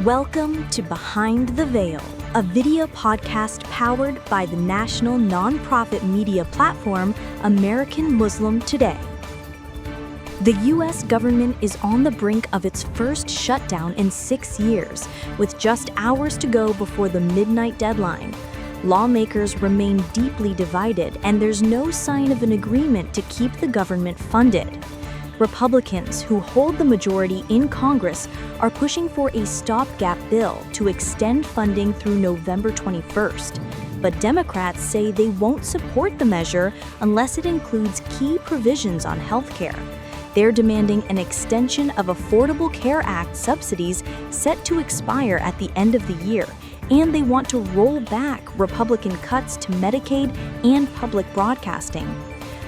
Welcome to Behind the Veil, a video podcast powered by the national nonprofit media platform American Muslim Today. The U.S. government is on the brink of its first shutdown in 6 years, with just hours to go before the midnight deadline. Lawmakers remain deeply divided, and there's no sign of an agreement to keep the government funded. Republicans, who hold the majority in Congress, are pushing for a stopgap bill to extend funding through November 21st. But Democrats say they won't support the measure unless it includes key provisions on health care. They're demanding an extension of Affordable Care Act subsidies set to expire at the end of the year, and they want to roll back Republican cuts to Medicaid and public broadcasting.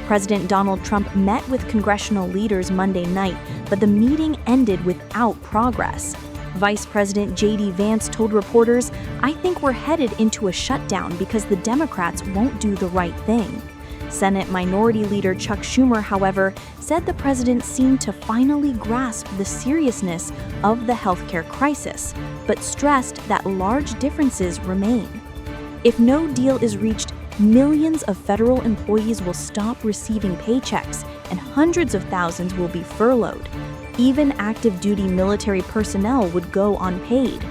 President Donald Trump met with congressional leaders Monday night, but the meeting ended without progress. Vice President J.D. Vance told reporters, "I think we're headed into a shutdown because the Democrats won't do the right thing." Senate Minority Leader Chuck Schumer, however, said the president seemed to finally grasp the seriousness of the healthcare crisis, but stressed that large differences remain. If no deal is reached, millions of federal employees will stop receiving paychecks, and hundreds of thousands will be furloughed. Even active-duty military personnel would go unpaid.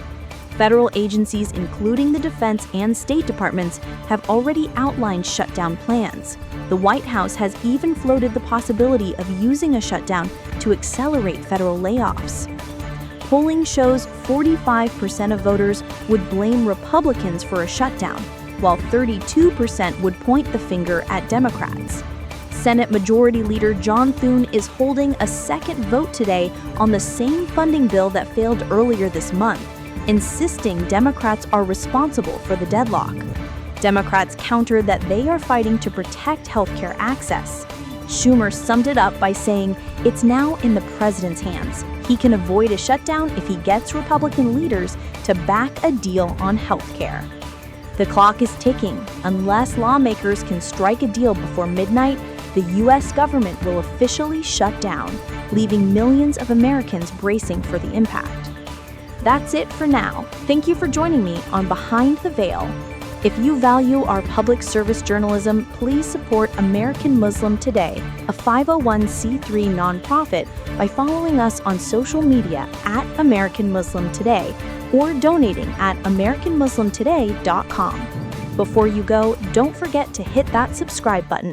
Federal agencies, including the Defense and State Departments, have already outlined shutdown plans. The White House has even floated the possibility of using a shutdown to accelerate federal layoffs. Polling shows 45% of voters would blame Republicans for a shutdown, while 32% would point the finger at Democrats. Senate Majority Leader John Thune is holding a second vote today on the same funding bill that failed earlier this month, insisting Democrats are responsible for the deadlock. Democrats countered that they are fighting to protect healthcare access. Schumer summed it up by saying, "It's now in the president's hands. He can avoid a shutdown if he gets Republican leaders to back a deal on healthcare." The clock is ticking. Unless lawmakers can strike a deal before midnight, the U.S. government will officially shut down, leaving millions of Americans bracing for the impact. That's it for now. Thank you for joining me on Behind the Veil. If you value our public service journalism, please support American Muslim Today, a 501c3 nonprofit, by following us on social media at American Muslim Today or donating at AmericanMuslimToday.com. Before you go, don't forget to hit that subscribe button